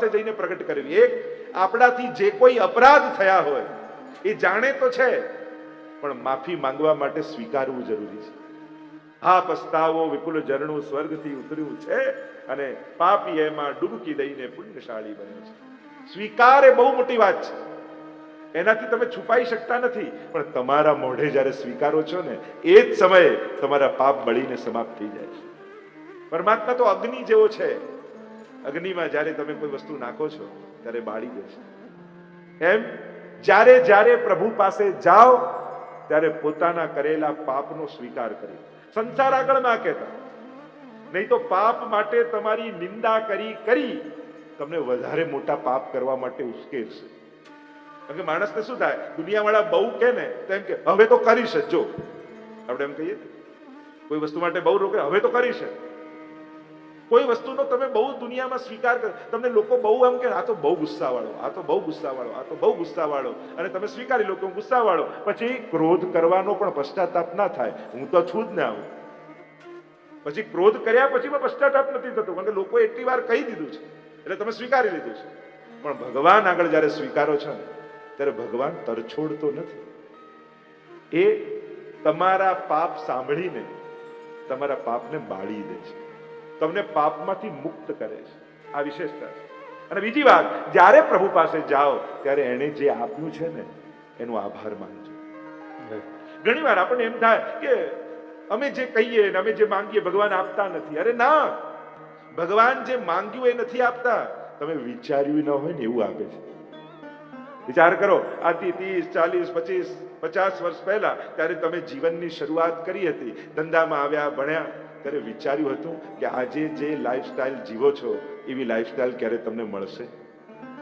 પાસે જઈને પ્રગટ કરવી. એક, આપણાથી જે કોઈ અપરાધ થયા હોય એ જાણે તો છે, પણ માફી માંગવા માટે સ્વીકારવું જરૂરી છે. હા, પસ્તાવો વિપુલ ઝરણું સ્વર્ગથી ઉતર્યું છે અને પાપી એમાં ડૂબકી દઈને પુણ્યશાળી બન્યો છે. સ્વીકાર એ બહુ મોટી વાત છે, એનાથી તમે છુપાઈ શકતા નથી. પણ તમારા મોઢે જ્યારે સ્વીકારો છો ને, એ જ સમયે તમારા પાપ બળીને સમાપ્ત થઈ જાય છે. પરમાત્મા તો અગ્નિ જેવો છે. અગ્નિમાં જ્યારે તમે કોઈ વસ્તુ નાખો છો ત્યારે બાળી જશે. એમ જ્યારે જ્યારે પ્રભુ પાસે જાઓ ત્યારે પોતાના કરેલા પાપનો સ્વીકાર કર્યો. સંસાર આગળ ના કહેતા, નહીં તો પાપ માટે તમારી નિંદા કરી તમને વધારે મોટા પાપ કરવા માટે ઉશ્કેરશે. કારણ કે માણસને શું થાય, દુનિયાવાળા બહુ કે ને તો એમ કે હવે તો કરીશ જ. જો આપણે એમ કહીએ કોઈ વસ્તુ માટે બહુ રોકે, હવે તો કરીશ. કોઈ વસ્તુનો તમે બહુ દુનિયામાં સ્વીકાર કરો, તમને લોકો બહુ એમ કે આ તો બહુ ગુસ્સાવાળો, આ તો બહુ ગુસ્સાવાળો, આ તો બહુ ગુસ્સાવાળો, અને તમે સ્વીકારી લો કે હું ગુસ્સાવાળો. પછી ક્રોધ કરવાનો પણ પશ્ચાતાપ ના થાય, હું તો છું જ ને આવું. પછી ક્રોધ કર્યા પછી પશ્ચાતાપ નથી થતો, કારણ કે લોકો એટલી વાર કહી દીધું છે એટલે તમે સ્વીકારી લીધું છે. પણ ભગવાન આગળ જયારે સ્વીકારો છો ને ત્યારે ભગવાન તરછોડતો નથી. એ તમારા પાપ સાંભળીને તમારા પાપને બાળી દે છે, તમને પાપમાંથી મુક્ત કરે છે. આ વિશેષતા છે. અને બીજી વાત, જ્યારે પ્રભુ પાસે જાઓ ત્યારે એને જે આપ્યું છે ને એનો આભાર માનજો. ઘણી વાર આપણને એમ થાય કે અમે જે કહીએ ને અમે જે માંગીએ ભગવાન આપતા નથી. અરે ના, ભગવાન જે માંગ્યું એ નથી આપતા, તમે વિચાર્યું ન હોય ને એવું આપે છે. વિચાર કરો, આથી 30, 40, 50 વર્ષ પહેલા ત્યારે તમે જીવનની શરૂઆત કરી હતી, ધંધામાં આવ્યા, ભણ્યા, ત્યારે વિચાર્યું હતું કે આજે જે લાઈફસ્ટાઈલ જીવો છો એવી લાઈફસ્ટાઈલ ક્યારે તમને મળશે?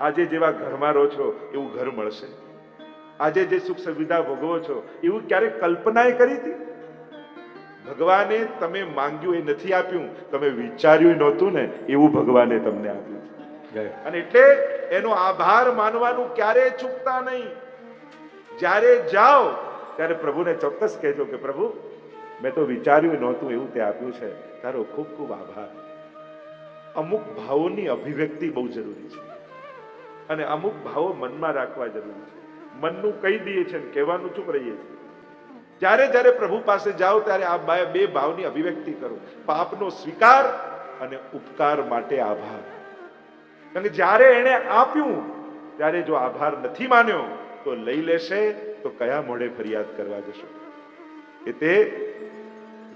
આજે જેવા ઘરમાં રહો છો એવું ઘર મળશે? આજે જે સુખ સુવિધા ભોગવો છો એવું ક્યારે કલ્પનાએ કરી હતી? ભગવાને તમે માંગ્યું એ નથી આપ્યું, તમે વિચાર્યું નહોતું ને એવું ભગવાને તમને આપ્યું. અને એટલે એનો આભાર માનવાનું ક્યારેય ચૂકતા નહીં. જ્યારે જાઓ ત્યારે પ્રભુને ચોક્કસ કહેજો કે પ્રભુ, મેં તો વિચાર્યું નહોતું એવું તે આપ્યું છે, તારો ખૂબ ખૂબ આભાર. અમુક ભાવોની અભિવ્યક્તિ બહુ જરૂરી છે અને અમુક ભાવો મનમાં રાખવા જરૂરી છે. મનનું કહી દઈએ છીએ ને કહેવાનું ચૂપ રહીએ છીએ. જ્યારે જ્યારે પ્રભુ પાસે જાઓ ત્યારે આ બે ભાવની અભિવ્યક્તિ કરો, પાપનો સ્વીકાર અને ઉપકાર માટે આભાર. કારણ કે જ્યારે એને આપ્યું ત્યારે જો આભાર નથી માન્યો તો લઈ લેશે તો કયા મોઢે ફરિયાદ કરવા જશો? કે તે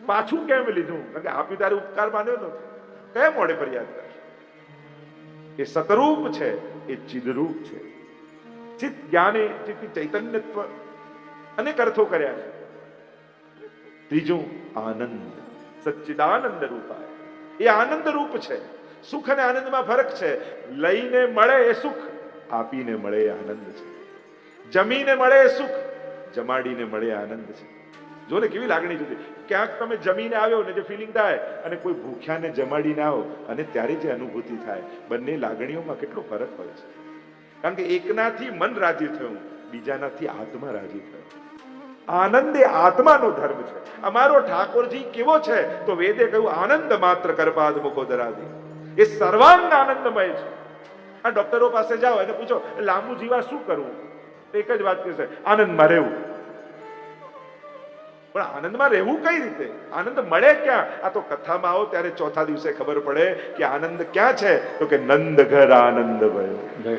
પાછું કેમ લીધું? કારણ કે આપ્યું ત્યારે ઉપકાર માન્યો નથી, કયા મોઢે ફરિયાદ કરશે? એ સતરૂપ છે, એ ચિદરૂપ છે. ચિત્ત જ્ઞાને ચિત્ત ચૈતન્યત્વ અનેક અર્થો કર્યા છે. ત્રીજું આનંદ, સચ્ચિદાનંદ રૂપાય. એ આનંદ રૂપ છે. સુખ અને આનંદમાં ફરક છે. લઈને મળે એ સુખ, આપીને મળે એ આનંદ છે. જમીને મળે એ સુખ, જમાડીને મળે આનંદ છે. જો ને કેવી લાગણી જુદી. ક્યાંક તમે જમીને આવ્યો ને જે ફિલિંગ થાય અને કોઈ ભૂખ્યાને જમાડીને આવો અને ત્યારે જે અનુભૂતિ થાય, બંને લાગણીઓમાં કેટલો ફરક હોય છે. કારણ કે એકનાથી મન રાજી થયું, બીજાનાથી આત્મા રાજી થયો. આનંદ એ આત્માનો ધર્મ છે. અમારો ઠાકોરજી કેવો છે તો વેદે કહ્યું આનંદ માત્ર કરપાદ મુખોદરાદી. એ સર્વાંગ આનંદમય છે. આ ડોક્ટરો પાસે જાઓ અને પૂછો લાંબુ જીવા શું કરવું, એક જ વાત કહેશે, આનંદમાં રહેવું. પણ આનંદમાં રહેવું કઈ રીતે? આનંદ મળે ક્યાં? આ તો કથામાં આવો ત્યારે ચોથા દિવસે ખબર પડે કે આનંદ ક્યાં છે, તો કે નંદ ઘર આનંદ ભયો.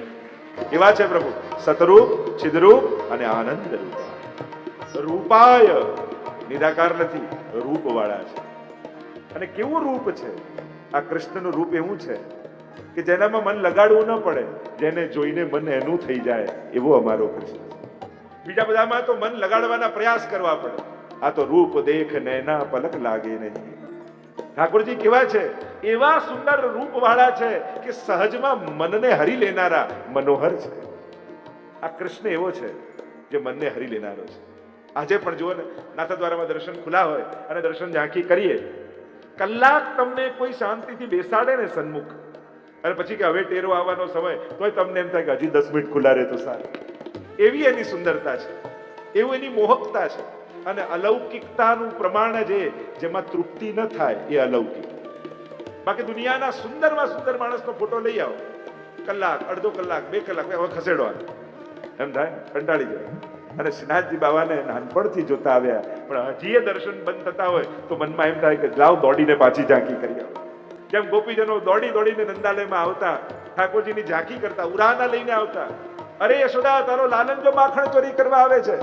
એવા છે પ્રભુ, સતરૂપ, ચિદરૂપ અને આનંદ રૂપ. રૂપાય નિરાકાર નથી, રૂપ વાળા છે. અને કેવું રૂપ છે આ કૃષ્ણનું રૂપ? એવું છે કે જેનામાં મન લગાડવું ન પડે, જેને જોઈને મન એનું થઈ જાય, એવો અમારો કૃષ્ણ. બીજા બધામાં તો મન લગાડવાના પ્રયાસ કરવા પડે. આ તો રૂપ દેખ નૈના પલક લાગે નહીં. ઠાકોરજી કેવા છે? એવા સુંદર રૂપ વાળા છે કે સહજમાં મનને હરી લેનારા મનોહર છે. આ કૃષ્ણ એવો છે જે મનને હરી લેનારો છે. આજે પણ જુઓ ને, નાથદ્વારામાં દર્શન ખુલ્લા હોય અને દર્શન ઝાંખી કરીએ, કલાક તમને કોઈ શાંતિથી બેસાડે ને સન્મુખ, અને પછી કે હવે ટેરો આવવાનો સમય, તોય તમને એમ થાય કે હજી 10 મિનિટ ખુલ્લા રહે તો સારું. એવી એની સુંદરતા છે, એવું એની મોહકતા છે. અને અલૌકિકતાનું પ્રમાણ જે જેમાં તૃપ્તિ ન થાય એ અલૌકિક. બાકી દુનિયાના સુંદરમાં સુંદર માણસનો ફોટો લઈ આવો, કલાક, અડધો કલાક, 2 કલાક, હવે ખસેડો એમ થાય, કંટાળી જાય. અને શ્રીનાથજી બાબાને નાનપણથી જોતા આવ્યા, પણ હજી એ દર્શન બંધ થતા હોય તો મનમાં એમ થાય કે લાવ દોડીને પાછી ઝાંકી કરી આવો. જેમ ગોપીજનો દોડી દોડીને નંદાલયમાં આવતા, ઠાકોરજીની ઝાંકી કરતા, ઉરાના લઈને આવતા. અરે યશોદા, તારો લાલન જો માખણ ચોરી કરવા આવે છે,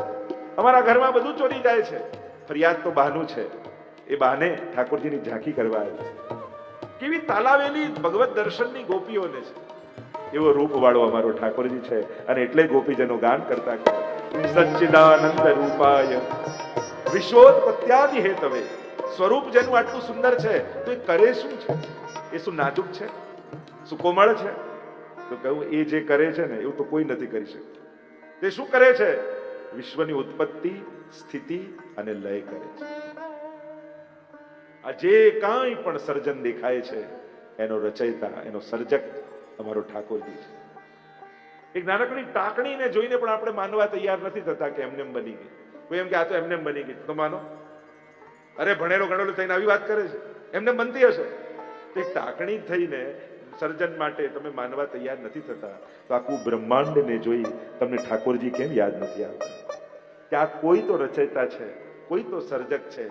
અમારા ઘરમાં બધું ચોરી જાય છે. ફરિયાદ તો બહાનું છે, એ બહાને ઠાકોરજીની ઝાંકી કરવા આવે છે. કેવી તાલાવેલી ભગવત દર્શનની ગોપીઓને છે. એવો રૂપ વાળો અમારો ઠાકોરજી છે. અને એટલે ગોપીજનો ગાન કરતા સચ્ચિદાનંદ રૂપાય વિશ્વોત્પત્યાદિ હેતવે. સ્વરૂપ જેનું આટલું સુંદર છે તો એ કરે શું છે? એ શું નાજુક છે? શું કોમળ છે? તો કહું એ જે કરે છે ને એવું તો કોઈ નથી કરી શકતું. તે શું કરે છે? વિશ્વની ઉત્પત્તિ, સ્થિતિ અને લય કરે છે. આ જે કાંઈ પણ સર્જન દેખાય છે એનો રચયિતા, એનો સર્જક અમારો ઠાકોરજી છે. એક નાનકડી ટાંકણીને જોઈને પણ આપણે માનવા તૈયાર નથી થતા કે એમને બની ગઈ. કોઈ એમ કે આ તો એમને બની ગઈ, તો માનો? અરે ભણેલો ગણેલો થઈને આવી વાત કરે છે, એમને બનતી હશે. તો એક ટાંકણી થઈને સર્જન માટે તમે માનવા તૈયાર નથી થતા, તો આખું બ્રહ્માંડને જોઈ તમને ઠાકોરજી કેમ યાદ નથી આવતા? કે આ કોઈ તો રચયિતા છે, કોઈ તો સર્જક છે.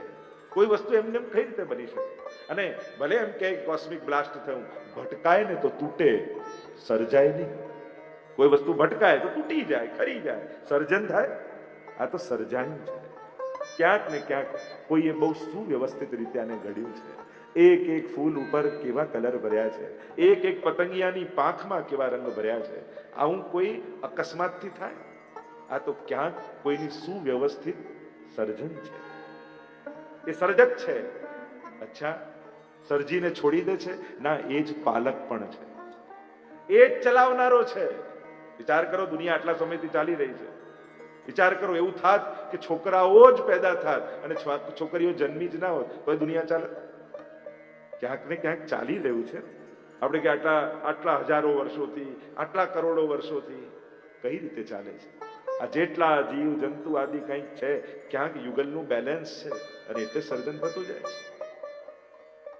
કોઈ વસ્તુ એમને કઈ રીતે બની શકે? અને ભલે એમ કે કોસ્મિક બ્લાસ્ટ થયું, ભટકાય ને તો તૂટે, સર્જાય નહીં. કોઈ વસ્તુ ભટકાય તો તૂટી જાય, ખરી જાય, સર્જન થાય. આ તો સર્જાયું છે. ક્યાંક ને ક્યાંક કોઈએ બહુ સુવ્યવસ્થિત રીતે આને ઘડ્યું છે. એક એક ફૂલ ઉપર કેવા કલર ભર્યા છે, એક એક પતંગિયાની પાંખમાં કેવા રંગ ભર્યા છે. આવું કોઈ અકસ્માતથી થાય? આ તો ક્યાંક કોઈની સુવ્યવસ્થિત સર્જન છે. એ સર્જક છે. અચ્છા, સર્જીને છોડી દે છે? ના, એ જ પાલક પણ છે, એ જ ચલાવનારો છે. વિચાર કરો, દુનિયા આટલા સમયથી ચાલી રહી છે. વિચાર કરો, એવું થાત કે છોકરાઓ જ પેદા થાત અને છોકરીઓ જન્મી જ ના હોત તો દુનિયા ચાલે? ક્યાંક ને ક્યાંક ચાલી રહ્યું છે. આપણે કે આટલા હજારો વર્ષોથી, આટલા કરોડો વર્ષોથી કઈ રીતે ચાલે છે? આ જેટલા જીવ જંતુ આદિ કંઈક છે, ક્યાંક યુગલનું બેલેન્સ છે અને એટલે સર્જન થતું જાય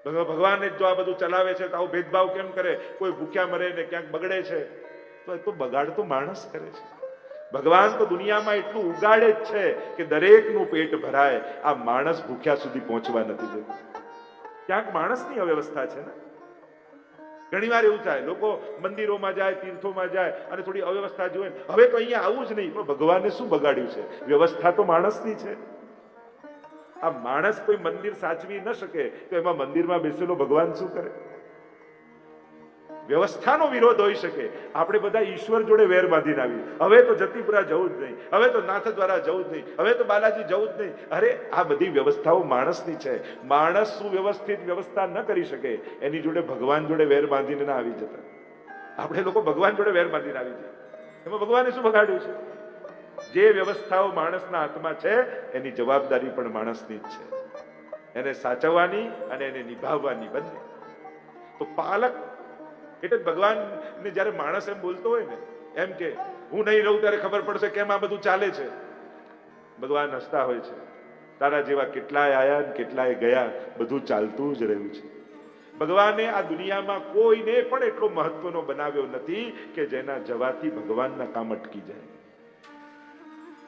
છે. ભગવાન જો આ બધું ચલાવે છે તો આવું ભેદભાવ કેમ કરે? કોઈ ભૂખ્યા મરે ને ક્યાંક બગડે છે તો એ તો બગાડ તો માણસ કરે છે. ભગવાન તો દુનિયામાં એટલું ઉગાડે જ છે કે દરેકનું પેટ ભરાય. આ માણસ ભૂખ્યા સુધી પહોંચવા નથી દેતું. ક્યાંક માણસની અવ્યવસ્થા છે ને. ઘણી વાર એવું થાય, લોકો મંદિરોમાં જાય, તીર્થોમાં જાય અને થોડી અવ્યવસ્થા જોવે, હવે તો અહીંયા આવું જ નહીં. પણ ભગવાને શું બગાડ્યું છે? વ્યવસ્થા તો માણસની છે. આ માણસ કોઈ મંદિર સાચવી ન શકે તો એમાં મંદિરમાં બેસેલો ભગવાન શું કરે? વ્યવસ્થાનો વિરોધ હોઈ શકે. આપણે બધા ઈશ્વર જોડે વેર બાંધીને આવી, હવે તો જતીપુરા જવું જ નહીં, હવે તો નાથ દ્વારા જવું જ નહીં, હવે તો બાલાજી જવું જ નહીં. અરે આ બધી વ્યવસ્થાઓ માણસની છે. માણસ સુવ્યવસ્થિત વ્યવસ્થા ન કરી શકે એની જોડે ભગવાન જોડે વેર બાંધીને ના આવી જતા. આપણે લોકો ભગવાન જોડે વેર બાંધીને આવી જાય. એમાં ભગવાને શું બગાડ્યું છે? જે વ્યવસ્થાઓ માણસના હાથમાં છે એની જવાબદારી પણ માણસની જ છે. એને સાચવવાની અને એને નિભાવવાની બંને. તો પાલક એટલે ભગવાનને જયારે માણસ એમ બોલતો હોય ને, એમ કે હું નહીં રહું ત્યારે ખબર પડશે કેમ આ બધું ચાલે છે. ભગવાન હસતા હોય છે, તારા જેવા કેટલાય આયા ને કેટલાય ગયા, બધું ચાલતું જ રહ્યું છે. ભગવાને આ દુનિયામાં કોઈને પણ એટલો મહત્વનો બનાવ્યો નથી કે જેના જવાથી ભગવાનના કામ અટકી જાય.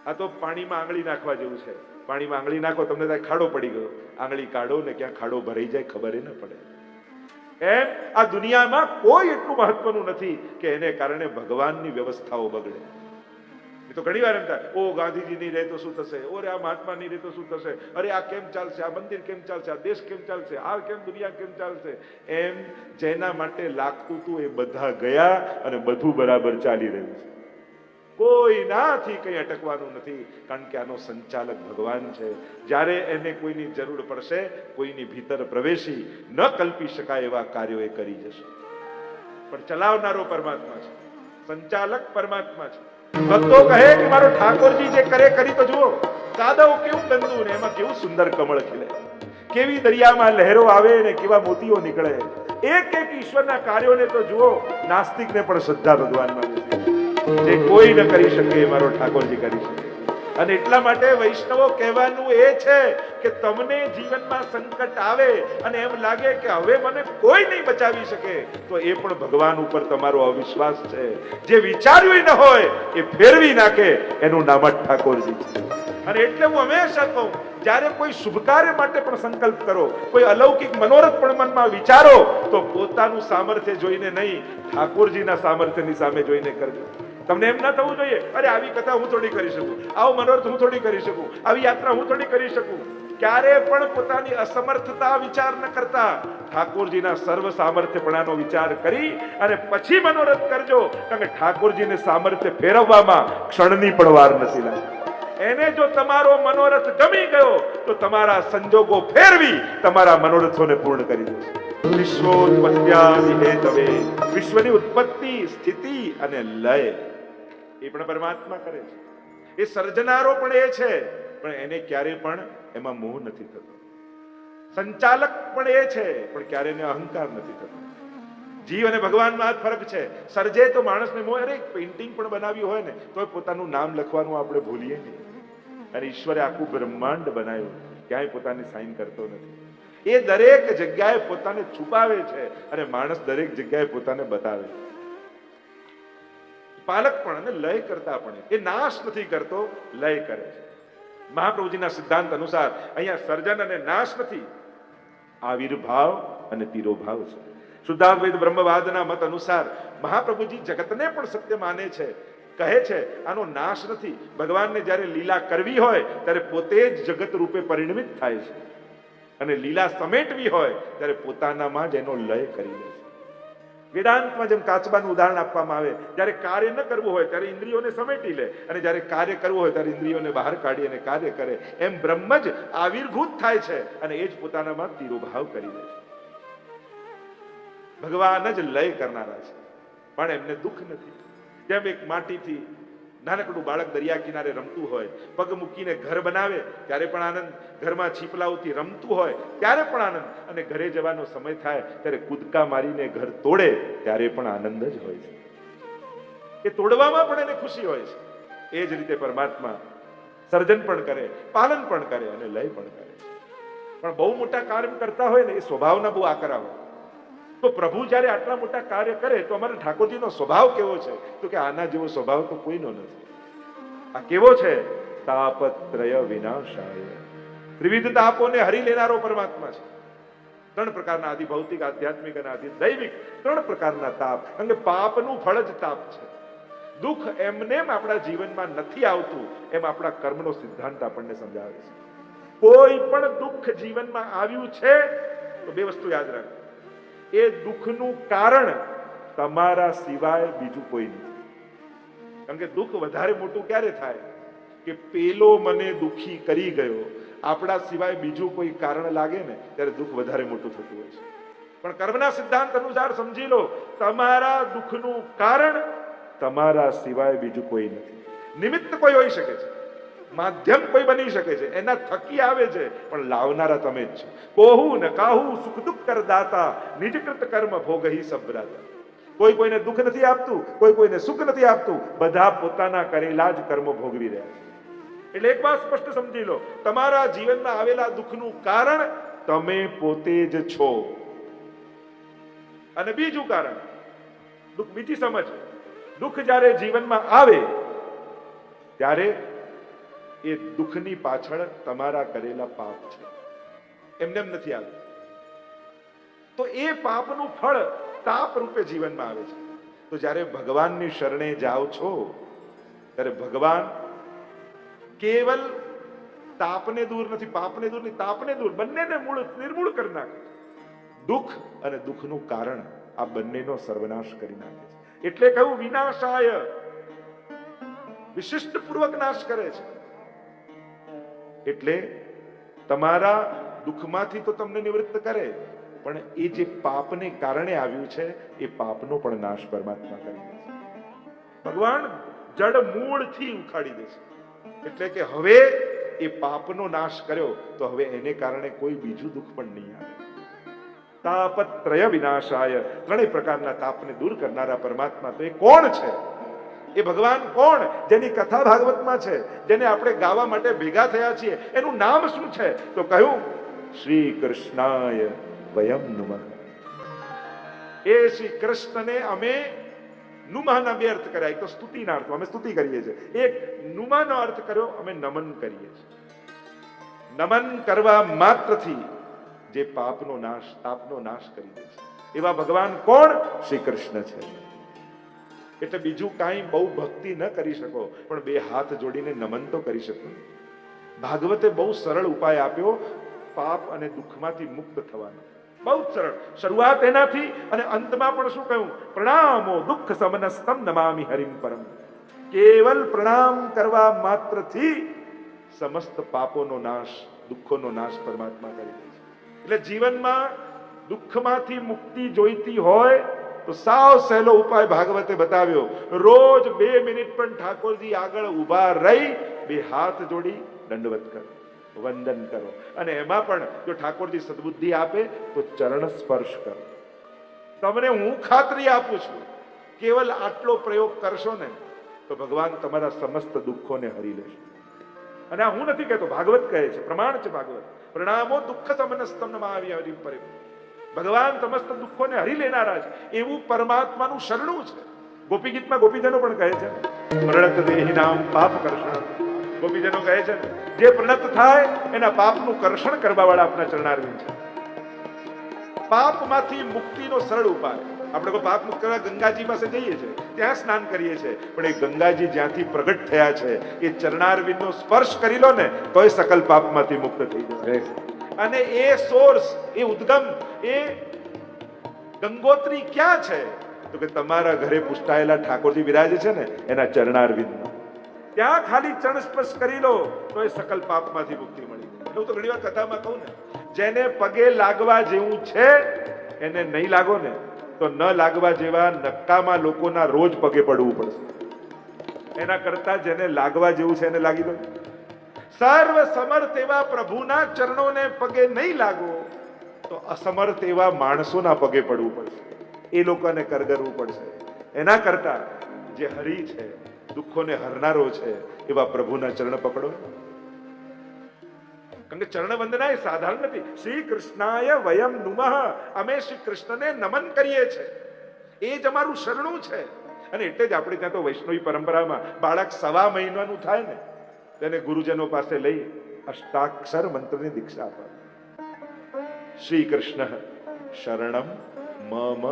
આ તો પાણીમાં આંગળી નાખવા જેવું છે. પાણીમાં આંગળી નાખો, તમને ત્યાં ખાડો પડી ગયો, આંગળી કાઢો ને ક્યાં ખાડો ભરાઈ જાય ખબર ન પડે. એમ આ દુનિયામાં કોઈ એટલું મહત્વનું નથી કે એને કારણે ભગવાનની વ્યવસ્થાઓ બગડે. એ તો ઘણી વાર એમ થાય, ઓ ગાંધીજી નહીં રહે તો શું થશે, ઓરે આ મહાત્મા નહીં રહે તો શું થશે, અરે આ કેમ ચાલશે, આ મંદિર કેમ ચાલશે, આ દેશ કેમ ચાલશે, આ કેમ દુનિયા કેમ ચાલશે. એમ જેના માટે લાગતું હતું એ બધા ગયા અને બધું બરાબર ચાલી રહ્યું છે. કોઈનાથી કંઈ અટકવાનું નથી, કારણ કે આનો સંચાલક ભગવાન છે. જ્યારે એને કોઈની જરૂર પડશે, કોઈની ભીતર પ્રવેશી ન કલ્પી શકાય એવા કાર્યો એ કરી જશે. પણ ચલાવનારો પરમાત્મા છે, સંચાલક પરમાત્મા છે. ભક્તો કહે કે મારો ઠાકોરજી જે કરે કરી તો જુઓ. કાદવ કેવું ગંદુ ને એમાં કેવું સુંદર કમળ ખીલે, કેવી દરિયામાં લહેરો આવે ને કેવા મોતીઓ નીકળે. એક એક ઈશ્વરના કાર્યોને તો જુઓ. નાસ્તિકને પણ શ્રદ્ધા ભગવાનમાં બેસી, જે કોઈ ન કરી શકે એ મારો ઠાકોરજી કરી શકે. અને એટલા માટે વૈષ્ણવો કહેવાનું એ છે કે તમને જીવનમાં સંકટ આવે અને એમ લાગે કે હવે મને કોઈ નહીં બચાવી શકે, તો એ પણ ભગવાન ઉપર તમારો અવિશ્વાસ છે. જે વિચાર્યું ન હોય એ ફેરવી નાખે, એનું નામ જ ઠાકોરજી છે. અને એટલે હું હંમેશા કહું, જ્યારે કોઈ શુભ કાર્ય માટે પણ સંકલ્પ કરો, કોઈ અલૌકિક મનોરથ પણ મનમાં વિચારો, તો પોતાનું સામર્થ્ય જોઈને નહીં, ઠાકોરજીના સામર્થ્યની સામે જોઈને કરજો. તમને એમ ના થવું જોઈએ, અરે આવી કથા હું થોડી કરી શકું, આવો મનોરથ હું થોડી કરી શકું, આવી યાત્રા હું થોડી કરી શકું. ક્યારે પણ પોતાની અસમર્થતા વિચાર ન કરતા ઠાકોરજીના સર્વ સામર્થ્યપણાનો વિચાર કરી અને પછી મનોરથ કરજો. કારણ કે ઠાકોરજીને સામર્થ્ય ફેરવવામાં ક્ષણની પણ વાર નથી લાગતી. એને જો તમારો મનોરથ ગમી ગયો તો તમારા સંજોગો ફેરવી તમારા મનોરથોને પૂર્ણ કરી દેશે. વિશ્વોત્પત્ત્યાદિ હેતવે, વિશ્વની ઉત્પત્તિ, સ્થિતિ અને લય એ પણ પરમાત્મા કરે છે. એ સર્જનારો પણ એ છે, પણ એને ક્યારે પણ એમાં મોહ નથી થતો. સંચાલક પણ એ છે, પણ ક્યારે એને અહંકાર નથી થતો. જીવ અને ભગવાનમાં આ ફરક છે. સર્જે તો માણસને મોહ, અરે પેઇન્ટિંગ પણ બનાવ્યું હોય ને તો પોતાનું નામ લખવાનું આપણે ભૂલીએ નહીં. અને ઈશ્વરે આખું બ્રહ્માંડ બનાવ્યું, ક્યાંય પોતાની સાઈન કરતો નથી. એ દરેક જગ્યાએ પોતાને છુપાવે છે અને માણસ દરેક જગ્યાએ પોતાને બતાવે છે. પાલક પણ અને લય કરતા પણ એ નાશ નથી કરતો, લય કરે છે. મહાપ્રભુજીના સિદ્ધાંત અનુસાર અહીંયા સર્જન અને નાશ નથી, આવિર્ભાવ અને તિરોભાવ છે. શુદ્ધાદ્વૈત બ્રહ્મવાદના મત અનુસાર મહાપ્રભુજી જગતને પણ સત્ય માને છે, કહે છે આનો નાશ નથી. ભગવાનને જ્યારે લીલા કરવી હોય ત્યારે પોતે જ જગત રૂપે પરિણમિત થાય છે, અને લીલા સમેટવી હોય ત્યારે પોતાનામાં જ એનો લય કરી લે છે. વેદાંતમાં જેમ કાચબાનું ઉદાહરણ આપવામાં આવે, જ્યારે કાર્ય ન કરવું હોય ત્યારે ઇન્દ્રિયોને સમેટી લે, અને જ્યારે કાર્ય કરવું હોય ત્યારે ઇન્દ્રિયોને બહાર કાઢી અને કાર્ય કરે. એમ બ્રહ્મ જ આવિર્ભૂત થાય છે અને એ જ પોતાનામાં તિરોભાવ કરી લે છે. ભગવાન જ લય કરનારા છે, પણ એમને દુઃખ નથી. જેમ એક માટીથી નાનકડું બાળક દરિયા કિનારે રમતું હોય, પગ મૂકીને ઘર બનાવે ત્યારે પણ આનંદ, ઘરમાં છીપલાઓથી રમતું હોય ત્યારે પણ આનંદ, અને ઘરે જવાનો સમય થાય ત્યારે કૂદકા મારીને ઘર તોડે ત્યારે પણ આનંદ જ હોય છે. એ તોડવામાં પણ એને ખુશી હોય છે. એ જ રીતે પરમાત્મા સર્જન પણ કરે, પાલન પણ કરે અને લય પણ કરે. પણ બહુ મોટા કાર્ય કરતા હોય ને, એ સ્વભાવના બહુ આકરા હોય. તો પ્રભુ જ્યારે આટલા મોટા કાર્ય કરે તો અમારા ઠાકોરજીનો સ્વભાવ કેવો છે? તો કે આના જેવો સ્વભાવ તો કોઈનો નથી. આ કેવો છે? તાપત્રય વિનાશાય. ત્રિવિધ તાપોને હરી લેનારો પરમાત્મા છે. 3 પ્રકારના, આદિ ભૌતિક, આધ્યાત્મિક અને આદિ દૈવિક, 3 પ્રકારના તાપ. કારણ કે પાપનું ફળ જ તાપ છે. દુઃખ એમને આપણા જીવનમાં નથી આવતું, એમ આપણા કર્મનો સિદ્ધાંત આપણને સમજાવે છે. કોઈ પણ દુઃખ જીવનમાં આવ્યું છે તો 2 વસ્તુ યાદ રાખો. એ દુઃખનું કારણ તમારા સિવાય બીજું કોઈ નથી. કારણ કે દુઃખ વધારે મોટું ક્યારે થાય કે પેલો મને દુઃખી કરી ગયો, આપણા સિવાય બીજું કોઈ કારણ લાગે ને ત્યારે દુઃખ વધારે મોટું થતું હોય છે. પણ કર્મના સિદ્ધાંત અનુસાર સમજી લો, તમારા દુઃખનું કારણ તમારા સિવાય બીજું કોઈ નથી. નિમિત્ત કોઈ હોઈ શકે છે, માધ્યમ કોઈ બની શકે છે, એના થકી આવે છે, પણ લાવનારા તમે જ છો. કોહુ ન કાહુ સુખ દુઃખ કર દાતા, નિજકૃત કર્મ ભોગહી સબ્રાતા. કોઈ કોઈને દુઃખ નથી આપતું, કોઈ કોઈને સુખ નથી આપતું, બધા પોતાના કરેલા જ કર્મો ભોગવી રહ્યા છે. એટલે એક વાત સ્પષ્ટ સમજી લો, તમારા જીવનમાં આવેલા દુઃખનું કારણ તમે પોતે જ છો. અને બીજું કારણ દુઃખ, બીજી સમજ, દુઃખ જ્યારે જીવનમાં આવે ત્યારે એ દુઃખની પાછળ તમારા કરેલા પાપ છે, એમને એમ નથી આવ્યું. તો એ પાપનું ફળ તાપ રૂપે જીવનમાં આવે છે. તો જ્યારે ભગવાનની શરણે જાઓ છો ત્યારે ભગવાન કેવલ તાપને દૂર નથી, પાપને દૂર નહીં, તાપને દૂર, બંનેને નિર્મૂળ કરી નાખે. દુઃખ અને દુઃખનું કારણ આ બંનેનો સર્વનાશ કરી નાખે છે. એટલે કહ્યું વિનાશાય, વિશિષ્ટ પૂર્વક નાશ કરે છે. એટલે તમારા દુઃખમાંથી તો તમને નિવૃત્ત કરે, પણ એ જે પાપને કારણે આવ્યું છે એ પાપનો પણ નાશ પરમાત્મા કરી દે છે. ભગવાન જડ મૂળથી ઉખાડી દે છે. એટલે કે હવે એ પાપનો નાશ કર્યો તો હવે એને કારણે કોઈ બીજું દુઃખ પણ નહીં આવે. તાપત્રય વિનાશાય, 3 પ્રકારના તાપને દૂર કરનારા પરમાત્મા તો એ કોણ છે? એ ભગવાન કોણ? જેની કથા ભાગવતમાં છે, જેને આપણે ગાવા માટે ભેગા થયા છીએ, એનું નામ શું છે? તો કહ્યું શ્રી કૃષ્ણાય વયમ નુમઃ. એ શ્રી કૃષ્ણને અમે નુમઃના બે અર્થ કર્યા. એક તો સ્તુતિના અર્થ, અમે સ્તુતિ કરીએ છીએ. એક નુમઃનો અર્થ કર્યો, અમે નમન કરીએ છીએ. નમન કરવા માત્રથી જે પાપનો નાશ, તાપનો નાશ કરી દે છે એવા ભગવાન કોણ? શ્રી કૃષ્ણ છે. એટલે બીજું કાંઈ બહુ ભક્તિ ન કરી શકો, પણ બે હાથ જોડીને નમન તો કરી શકો. ભાગવતે બહુ સરળ ઉપાય આપ્યો પાપ અને દુઃખમાંથી મુક્ત થવાનો. બહુ જ સરળ. શરૂઆત એનાથી અને અંતમાં પણ શું કહ્યું? પ્રણામો દુઃખ સમનસ્તમ નમામિ હરિમ પરમ. કેવલ પ્રણામ કરવા માત્રથી સમસ્ત પાપોનો નાશ, દુઃખોનો નાશ પરમાત્મા કરી દે છે. એટલે જીવનમાં દુઃખમાંથી મુક્તિ જોઈતી હોય તો સાવ સહેલો ઉપાય ભાગવતે બતાવ્યો. રોજ 2 મિનિટ પણ ઠાકોરજી આગળ ઊભા રહી બે હાથ જોડી દંડવત કરો, વંદન કરો. અને એમાં પણ જો ઠાકોરજી સદબુદ્ધિ આપે તો ચરણ સ્પર્શ કરો. તમને હું ખાતરી આપું છું, કેવલ આટલો પ્રયોગ કરશો ને તો ભગવાન તમારા સમસ્ત દુઃખોને હરી લેશે. અને આ હું નથી કહેતો, ભાગવત કહે છે, પ્રમાણ છે ભાગવત. પ્રણામો દુઃખ સમનસ્તમ નમામિ હરિમ પરમ. ભગવાન સમસ્ત દુઃખોને હરી લેનારા છે, એવું પરમાત્માનું શરણું છે. ગોપી ગીતમાં ગોપીજનો પણ કહે છે, પ્રણત દેહી નામ પાપ કર્ષણ. ગોપીજનો કહે છે ને, જે પ્રણત થાય એના પાપનું કર્ષણ કરવા વાળા આપના ચરણારવિંદ છે. પાપમાંથી મુક્તિનો સરળ ઉપાય. આપણે કોઈ પાપ મુક્ત કરવા ગંગાજી પાસે જઈએ છીએ, ત્યાં સ્નાન કરીએ છીએ, પણ એ ગંગાજી જ્યાંથી પ્રગટ થયા છે એ ચરણારવિંદનો સ્પર્શ કરી લો ને તોય સકલ પાપમાંથી મુક્ત થઈ જાય. અને એ સોર્સ, એ ઉદ્ગમ, એ ગંગોત્રી ક્યાં છે? તો કે તમારા ઘરે પુષ્ટાયેલા ઠાકોરજી વિરાજે છે ને એના ચરણારવિંદમાં. ત્યાં ખાલી ચરણ સ્પર્શ કરી લો તો એ સકલ પાપમાંથી મુક્તિ મળી જાય. હું તો ઘણી વાર કથામાં કહું ને, જેને પગે લાગવા જેવું છે એને નહીં લાગો ને તો ન લાગવા જેવા નક્કામાં લોકોના રોજ પગે પડવું પડશે. એના કરતા જેને લાગવા જેવું છે એને લાગી દો. સર્વ સમર્થ એવા પ્રભુના ચરણોને પગે નહીં લાગો તો અસમર્થ એવા માણસોના પગે પડવું પડશે, એ લોકોને કરગરવું પડશે. એના કરતા જે હરી છે, દુઃખોને હરનારો છે, એવા પ્રભુના ચરણ પકડો. કારણ કે ચરણ વંદના એ સાધારણ નથી. શ્રી કૃષ્ણાય વયમ નુમઃ. અમે શ્રી કૃષ્ણને નમન કરીએ છીએ, એ જ અમારું શરણું છે. અને એટલે જ આપણે ત્યાં તો વૈષ્ણવી પરંપરામાં બાળક 1.5 મહિનાનું થાય ને તેને ગુરુજનો પાસે લઈ અષ્ટાક્ષર મંત્રની દીક્ષા આપે. શ્રી કૃષ્ણ શરણમ મમ.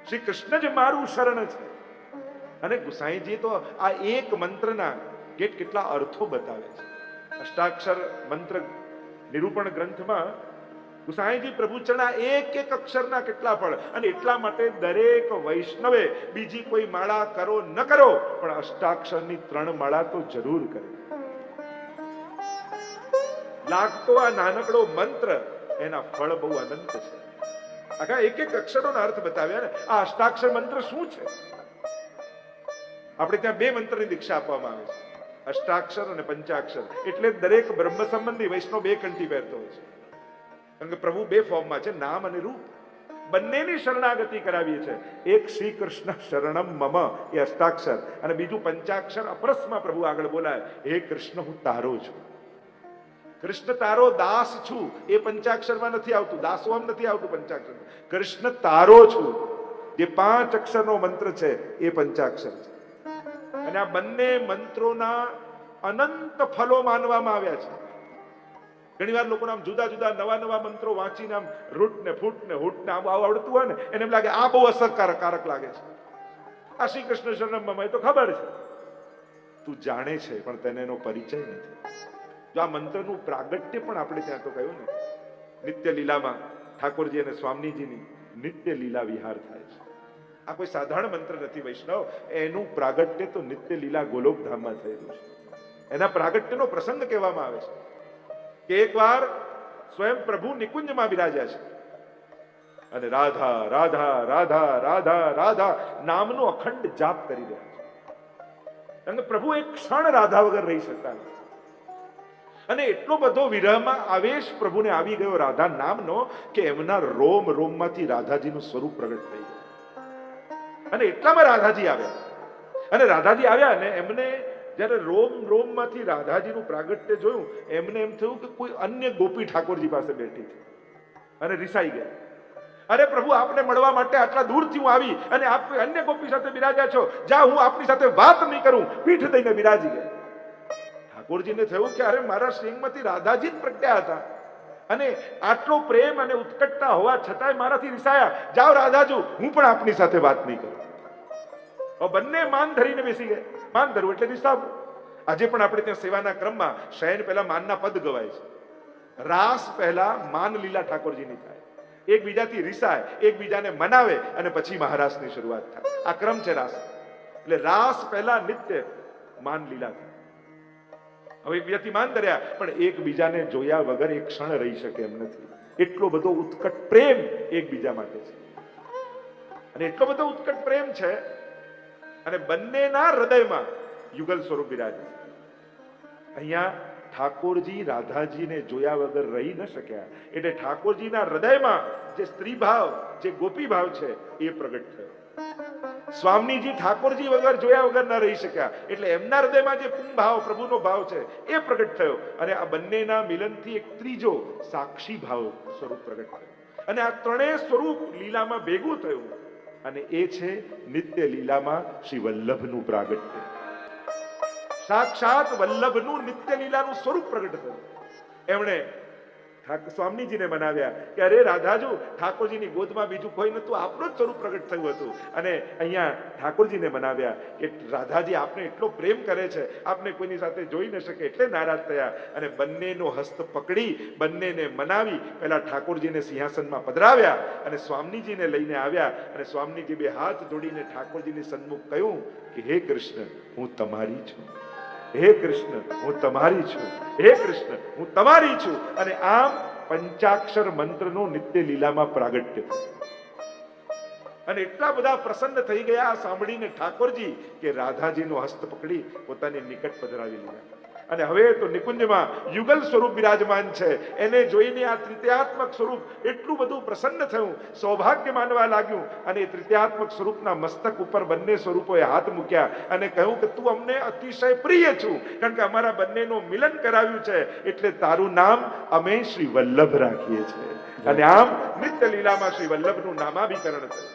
શ્રી કૃષ્ણ જ મારું શરણ છે. અને ગુસાઈજી તો આ એક મંત્રના કેટલા અર્થો બતાવે છે. અષ્ટાક્ષર મંત્ર નિરૂપણ ગ્રંથમાં ગુસાઈજી પ્રભુચરણના એક અક્ષરના કેટલા ફળ. અને એટલા માટે દરેક વૈષ્ણવે બીજી કોઈ માળા કરો ન કરો પણ અષ્ટાક્ષરની 3 માળા તો જરૂર કરે. લાગતો આ નાનકડો મંત્ર, એના ફળ બહુ અનંત છે. આખા એક અક્ષરોના અર્થ બતાવ્યા ને. આ અષ્ટાક્ષર મંત્ર શું છે? આપણે ત્યાં 2 મંત્રની દીક્ષા આપવામાં આવે છે, અષ્ટાક્ષર અને પંચાક્ષર. એટલે દરેક બ્રહ્મ સંબંધી વૈષ્ણવ 2 કંઠી પહેરતો હોય છે. કારણ કે પ્રભુ 2 ફોર્મમાં છે, નામ અને રૂપ. બંનેની શરણાગતિ કરાવીએ છે. એક શ્રી કૃષ્ણ શરણમ મમ એ અષ્ટાક્ષર, અને બીજું પંચાક્ષર અપરસમાં પ્રભુ આગળ બોલાય, હે કૃષ્ણ હું તારો છું. કૃષ્ણ તારો દાસ છું એ પંચાક્ષરમાં નથી આવતું, દાસોહમ નથી આવતું પંચાક્ષર. કૃષ્ણ તારો છું જે 5 અક્ષરનો મંત્ર છે એ પંચાક્ષર છે. અને આ બંને મંત્રોના અનંત ફલો માનવામાં આવ્યા છે. ઘણી વાર લોકોને આમ જુદા જુદા નવા મંત્રો વાંચીને આમ રૂટ ને ફૂટ ને હુટ ને આવું આવડતું હોય ને એને એમ લાગે આ બહુ અસરકારક લાગે છે. આ શ્રી કૃષ્ણ શરણમ તો ખબર છે, તું જાણે છે પણ તેને એનો પરિચય નથી. જો આ મંત્રનું પ્રાગટ્ય પણ આપણે ત્યાં તો કહ્યું ને, નિત્ય લીલામાં ઠાકોરજી અને સ્વામીજીની નિત્ય લીલા વિહાર થાય છે. આ કોઈ સાધારણ મંત્ર નથી વૈષ્ણવ. એનું પ્રાગટ્ય તો નિત્ય લીલા ગોલોકધામમાં થયેલું છે. એના પ્રાગટ્યનો પ્રસંગ કહેવામાં આવે છે કે એકવાર સ્વયં પ્રભુ નિકુંજમાં બિરાજ્યા છે અને રાધા રાધા રાધા રાધા રાધા નામનો અખંડ જાપ કરી રહ્યા છે. અને પ્રભુ એક ક્ષણ રાધા વગર રહી શકતા નથી. અને એટલો બધો વિરહમાં આવેશ પ્રભુને આવી ગયો રાધા નામનો કે એમના રોમ રોમમાંથી રાધાજીનું સ્વરૂપ પ્રગટ થઈ ગયું. અને એટલામાં રાધાજી આવ્યા અને રાધાજી આવ્યા ને એમને જ્યારે રોમમાંથી રાધાજીનું પ્રાગટ્ય જોયું, એમને એમ થયું કે કોઈ અન્ય ગોપી ઠાકોરજી પાસે બેઠી છે અને રિસાઈ ગયા. અરે પ્રભુ, આપને મળવા માટે આટલા દૂરથી હું આવી અને આપ કોઈ અન્ય ગોપી સાથે બિરાજ્યા છો, જા હું આપની સાથે વાત નહીં કરું. પીઠ દઈને બિરાજી ગયા. ઠાકોરજીને થયું કે અરે મારા શ્રીંગમાંથી રાધાજી જ પ્રગટ્યા હતા અને આટલો પ્રેમ અને ઉત્કટતા હોવા છતાંય મારાથી રિસાયા. જાઓ રાધાજુ, હું પણ આપની સાથે વાત નહીં કરું. બંને માન ધરીને બેસી ગયા. માન ધરવું એટલે રિસાવું. આજે પણ આપણે ત્યાં સેવાના ક્રમમાં શયન પહેલા માનના પદ ગવાય છે. રાસ પહેલા માન લીલા ઠાકોરજીની થાય, એકબીજાથી રિસાય, એકબીજાને મનાવે અને પછી મહારાસની શરૂઆત થાય. આ ક્રમ છે રાસ. એટલે રાસ પહેલા નિત્ય માન લીલા થાય. હવે એકબીજાથી માન ધર્યા, પણ એકબીજાને જોયા વગર એક ક્ષણ રહી શકે એમ નથી. એટલો બધો ઉત્કટ પ્રેમ એકબીજા માટે છે અને એટલો બધો ઉત્કટ પ્રેમ છે અને બંનેના હૃદયમાં યુગલ સ્વરૂપ બિરાજે. અહીંયા ઠાકોરજી રાધાજીને જોયા વગર રહી ન શક્યા, એટલે ઠાકોરજીના હૃદયમાં જે સ્ત્રી ભાવ, જે ગોપી ભાવ છે એ પ્રગટ થયો. સ્વામીજી ઠાકોરજી વગર જોયા વગર ન રહી શક્યા, એટલે એમના હૃદયમાં જે પું ભાવ, પ્રભુનો ભાવ છે એ પ્રગટ થયો. અને આ બંનેના મિલનથી એક ત્રીજો સાક્ષી ભાવ સ્વરૂપ પ્રગટ થયો અને આ ત્રણેય સ્વરૂપ લીલામાં ભેગું થયું અને એ છે નિત્ય લીલામાં શ્રી વલ્લભનું પ્રાગટ્ય. સાક્ષાત વલ્લભનું નિત્ય લીલાનું સ્વરૂપ પ્રગટ થયું. એમણે સ્વામીજીને મનાવ્યા કે અરે રાધાજુ, ઠાકોરજીની ગોદમાં બીજું કોઈ નતું, આપણું જ સ્વરૂપ પ્રગટ થયું હતું. અને અહીંયા ઠાકોરજીને મનાવ્યા કે રાધાજી આપને એટલો પ્રેમ કરે છે, આપને કોઈની સાથે જોઈ ન શકે એટલે નારાજ થયા. અને બંનેનો હસ્ત પકડી બંનેને મનાવી પહેલા ઠાકોરજીને સિંહાસનમાં પધરાવ્યા અને સ્વામીજીને લઈને આવ્યા. અને સ્વામીજી બે હાથ જોડીને ઠાકોરજીની સન્મુખ કહ્યું કે હે કૃષ્ણ, હું તમારી છું. હે કૃષ્ણ, હું તમારી છું. હે કૃષ્ણ, હું તમારી છું. અને આમ પંચાક્ષર મંત્રનો નિત્ય લીલામાં પ્રાગટ્ય થયું. અને એટલા બધા પ્રસન્ન થઈ ગયા આ સાંભળીને ઠાકોરજી કે રાધાજીનો હસ્ત પકડી પોતાની નિકટ પધરાવી લીધા. અને હવે તો નિકુંજમાં યુગલ સ્વરૂપ બિરાજમાન છે. એને જોઈને આ તૃતીયાત્મક સ્વરૂપ એટલું બધું પ્રસન્ન થયું, સૌભાગ્ય માનવા લાગ્યું. અને એ તૃતીયાત્મક સ્વરૂપના મસ્તક ઉપર બંને સ્વરૂપોએ હાથ મૂક્યા અને કહ્યું કે તું અમને અતિશય પ્રિય છું, કારણ કે અમારા બંનેનો મિલન કરાવ્યું છે, એટલે તારું નામ અમે શ્રી વલ્લભ રાખીએ છીએ. અને આમ નિત્ય લીલામાં શ્રી વલ્લભનું નામાભિકરણ થયું.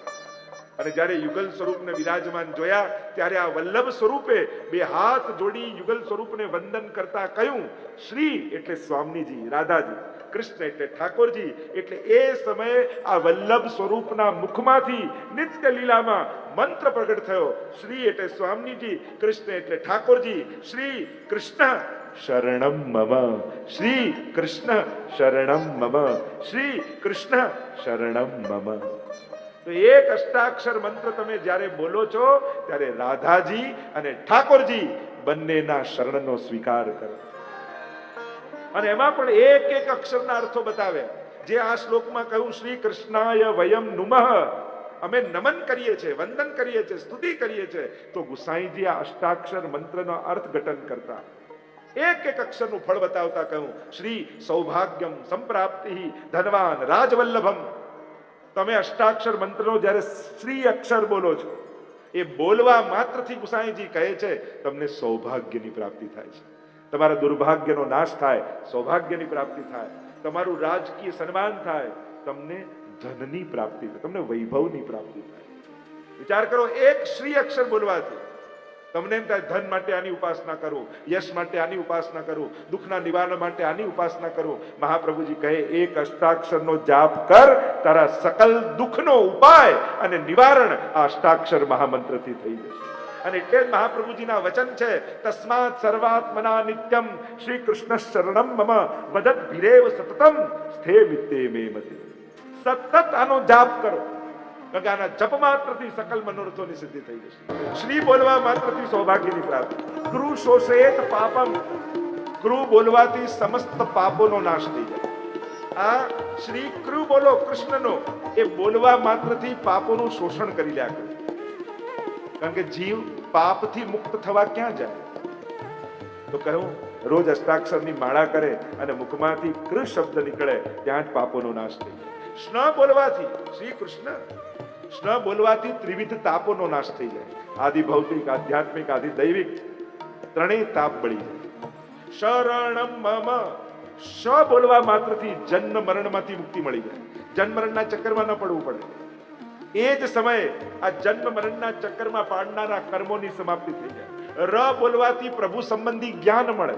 અને જ્યારે યુગલ સ્વરૂપને વિરાજમાન જોયા ત્યારે આ વલ્લભ સ્વરૂપે બે હાથ જોડી યુગલ સ્વરૂપને વંદન કરતા કહ્યું, શ્રી એટલે સ્વામીજી રાધાજી, કૃષ્ણ એટલે ઠાકોરજી. એટલે એ સમયે આ વલ્લભ સ્વરૂપના મુખમાંથી નિત્ય લીલામાં મંત્ર પ્રગટ થયો. શ્રી એટલે સ્વામીજી, કૃષ્ણ એટલે ઠાકોરજી. શ્રી કૃષ્ણ શરણમ મમ, શ્રી કૃષ્ણ શરણમ મમ, શ્રી કૃષ્ણ શરણમ મમ. તો એક અષ્ટાક્ષર મંત્ર તમે જ્યારે બોલો છો ત્યારે રાધાજી અને ઠાકોરજી બંનેના શરણનો સ્વીકાર કરો. અને એમાં પણ એક એક અક્ષરના અર્થો બતાવે. જે આ શ્લોકમાં કહ્યું શ્રી કૃષ્ણાય વયમ નુમઃ, અમે નમન કરીએ છીએ, વંદન કરીએ છીએ, સ્તુતિ કરીએ છીએ, તો ગુસાઈજી આ અષ્ટાક્ષર મંત્રનો અર્થઘટન કરતા એક એક અક્ષરનું ફળ બતાવતા કહ્યું શ્રી સૌભાગ્યમ સંપ્રાપ્તિ ધનવાન રાજવલ્લભમ. તમે અષ્ટાક્ષર મંત્રનો જ્યારે શ્રી અક્ષર બોલો છો, એ બોલવા માત્રથી ગુસાઈજી કહે છે તમને સૌભાગ્યની પ્રાપ્તિ થાય છે, તમારા દુર્ભાગ્યનો નાશ થાય, સૌભાગ્યની પ્રાપ્તિ થાય, તમારું રાજકીય સન્માન થાય, તમને ધનની પ્રાપ્તિ થાય, તમને વૈભવની પ્રાપ્તિ થાય. વિચાર કરો, એક શ્રી અક્ષર બોલવાથી તમને એમ થાય ધન માટે આની ઉપાસના કરું, યશ માટે આની ઉપાસના કરું, દુઃખના નિવારણ માટે આની ઉપાસના કરું. મહાપ્રભુજી કહે એક અષ્ટાક્ષરનો જાપ કર, તારા સકલ દુઃખનો ઉપાય અને નિવારણ આ અષ્ટાક્ષર મહામંત્રથી થઈ જશે. અને એટલે જ મહાપ્રભુજીના વચન છે તસ્માત સર્વાત્મના નિત્યમ શ્રી કૃષ્ણ શરણમ મમ વદત ભીરેવ સતતમ સ્થે મિત્તે મે મતિ. સતત આનો જાપ કરો, કારણ કે આના જપ માત્રથી સકલ મનોરથોની સિદ્ધિ થઈ જશે. શ્રી બોલવા માત્રથી સૌભાગ્યની પ્રાપ્તિ. ક્રુ શોષેત પાપમ, ક્રુ બોલવાથી સમસ્ત પાપોનો નાશ થઈ જાય. આ શ્રી ક્રુ બોલો કૃષ્ણનો, એ બોલવા માત્રથી પાપોનું શોષણ કરી લ્યા કરે. કારણ કે જીવ પાપથી મુક્ત થવા ક્યાં જાય? તો કહ્યું રોજ અષ્ટાક્ષરની માળા કરે અને મુખમાંથી કૃ શબ્દ નીકળે, ત્યાં જ પાપોનો નાશ થઈ જાય. સ્ન બોલવાથી શ્રી કૃષ્ણ, ન બોલવાથી ત્રિવિધ તાપોનો નાશ થઈ જાય. આદિ ભૌતિક, આધ્યાત્મિક, આદિ દૈવિક ત્રણેય તાપ બળી જાય. શરણમ મમ, શ બોલવા માત્રથી જન્મ મરણમાંથી મુક્તિ મળી જાય. જન્મ મરણના ચક્કરમાં ન પડવું પડે. એ જ સમયે આ જન્મ મરણના ચક્કરમાં પાડનારા કર્મોની સમાપ્તિ થઈ જાય. ર બોલવાથી પ્રભુ સંબંધી જ્ઞાન મળે.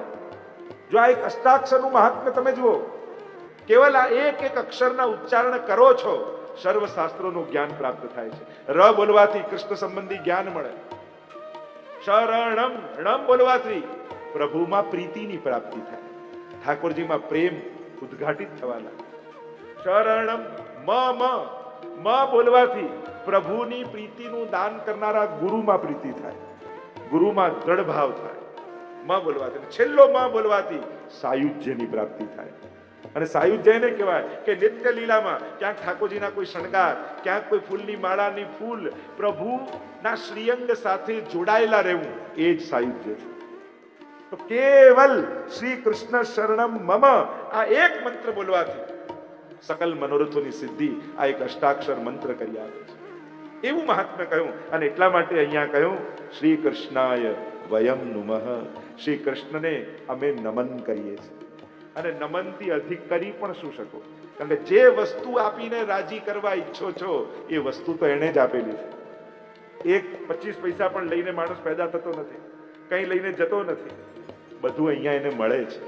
જો આ એક અષ્ટાક્ષરનું મહાત્મ્ય તમે જુઓ, કેવલ આ એક એક અક્ષરના ઉચ્ચારણ કરો છો, સર્વ શાસ્ત્રોનું જ્ઞાન પ્રાપ્ત થાય છે. ર બોલવાથી કૃષ્ણ સંબંધી જ્ઞાન મળે. શરણમ, ણમ બોલવાથી પ્રભુમાં પ્રીતિની પ્રાપ્તિ થાય, ઠાકોરજીમાં પ્રેમ ઉદ્ઘાટિત થવા લાગે. શરણમ મ બોલવાથી પ્રભુની પ્રીતિનું દાન કરનારા ગુરુમાં પ્રીતિ થાય, ગુરુમાં દ્રઢ ભાવ થાય. મ બોલવાથી, છેલ્લો મ બોલવાથી સાયુજ્યની પ્રાપ્તિ થાય. અને સાયુજ્ય એને કહેવાય કે નિત્ય લીલામાં ક્યાંક ઠાકોરજીના કોઈ શણગાર, ક્યાંક કોઈ ફૂલની માળાની ફૂલ પ્રભુના શ્રીઅંગ સાથે જોડાયેલા રહેવું, એ જ સાયુજ્ય છે. તો કેવલ શ્રી કૃષ્ણ શરણમ મમ આ એક મંત્ર બોલવાથી સકલ મનોરથોની સિદ્ધિ આ એક અષ્ટાક્ષર મંત્ર કરી આપે છે. એવું મહાત્મ્ય કહ્યું. અને એટલા માટે અહીંયા કહ્યું શ્રી કૃષ્ણાય વયમ નુમઃ, શ્રી કૃષ્ણને અમે નમન કરીએ છીએ. અને નમનથી અધિક કરી પણ શું શકો, કારણ કે જે વસ્તુ આપીને રાજી કરવા ઈચ્છો છો એ વસ્તુ તો એને જ આપેલી છે. એક 25 પૈસા પણ લઈને માણસ પેદા થતો નથી, કંઈ લઈને જતો નથી, બધું અહીંયા એને મળે છે.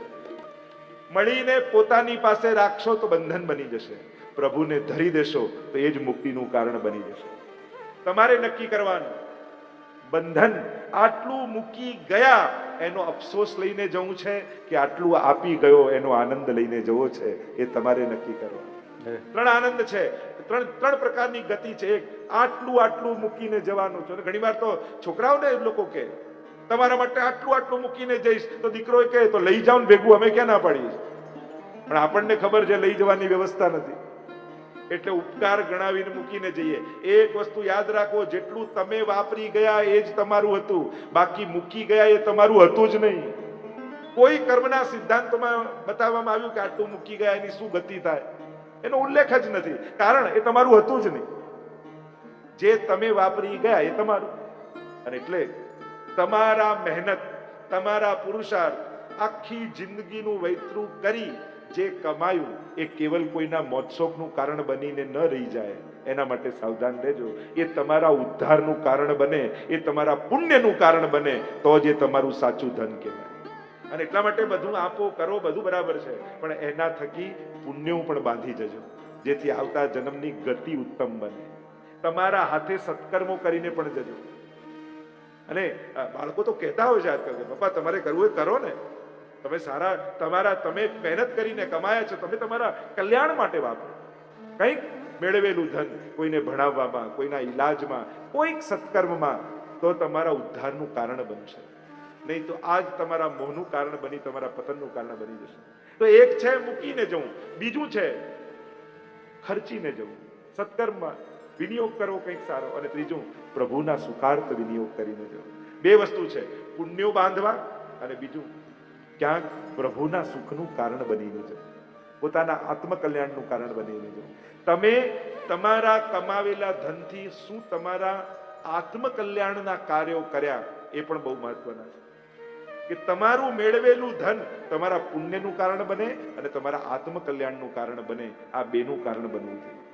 મળીને પોતાની પાસે રાખશો તો બંધન બની જશે, પ્રભુને ધરી દેશો તો એ જ મુક્તિનું કારણ બની જશે. તમારે નક્કી કરવાનું, બંધન આટલું મૂકી ગયા એનો અફસોસ લઈને જવું છે કે આટલું આપી ગયો એનો આનંદ લઈને જવો છે, એ તમારે નક્કી કરવાનું. ત્રણ આનંદ છે, ત્રણ પ્રકારની ગતિ છે. એક આટલું મૂકીને જવાનું છે. ઘણી વાર તો છોકરાઓને લોકો કહે તમારા માટે આટલું મૂકીને જઈશ, તો દીકરો કહે તો લઈ જાઓ ને ભેગું, અમે ક્યાં ના પાડીએ. પણ આપણને ખબર છે લઈ જવાની વ્યવસ્થા નથી, એટલે ઉપકાર ગણાવીને મૂકીને જઈએ. એક વસ્તુ યાદ રાખો, જેટલું તમે વાપરી ગયા એ જ તમારું હતું, બાકી મૂકી ગયા એ તમારું હતું જ નહીં. કોઈ કર્મના સિદ્ધાંતમાં બતાવવામાં આવ્યું કે આટલું મૂકી ગયા એની શું ગતિ થાય, એનો ઉલ્લેખ જ નથી. કારણ એ તમારું હતું જ નહીં. જે તમે વાપરી ગયા એ તમારું. અને એટલે તમારા મહેનત, તમારા પુરુષાર્થ, આખી જિંદગીનું વૈતરું કરી જે કમાયું એ કેવલ કોઈના મોજશોખનું કારણ બનીને ન રહી જાય, એના માટે સાવધાન રહેજો. એ તમારા ઉદ્ધારનું કારણ બને, એ તમારા પુણ્યનું કારણ બને, તો જ એ તમારું સાચું ધન કહેવાય. અને એટલા માટે બધું આપો કરો, બધું બરાબર છે, પણ એના થકી પુણ્ય પણ બાંધી જજો, જેથી આવતા જન્મની ગતિ ઉત્તમ બને. તમારા હાથે સત્કર્મો કરીને પણ જજો. અને બાળકો તો કહેતા હોય છે આજકાલ કે પપ્પા તમારે કરવું એ કરો ને, તમે તમે મહેનત કરીને કમાયા છો, તમે તમારા કલ્યાણ માટે વાપરો. કંઈક મેળવેલું ધન કોઈને ભણાવવામાં, કોઈના ઈલાજમાં, કોઈક સત્કર્મમાં, તો તમારા ઉદ્ધારનું કારણ બનશે. નહીં તો આજ તમારા મોહનું કારણ બની તમારા પતનનું કારણ બની જશે. તો એક છે મૂકીને જવું, બીજું છે ખર્ચીને જવું, સત્કર્મમાં વિનિયોગ કરવો કંઈક સારો, અને ત્રીજું પ્રભુના સુખાર્થ વિનિયોગ કરીને જવું. બે વસ્તુ છે, પુણ્યો બાંધવા અને બીજું ક્યાંક પ્રભુના સુખનું કારણ બનીને જવું, પોતાના આત્મકલ્યાણનું કારણ બનીને જવું. તમે તમારા કમાવેલા ધનથી શું તમારા આત્મકલ્યાણના કાર્યો કર્યા એ પણ બહુ મહત્વના છે. કે તમારું મેળવેલું ધન તમારા પુણ્યનું કારણ બને અને તમારા આત્મકલ્યાણનું કારણ બને, આ બેનું કારણ બનવું જોઈએ.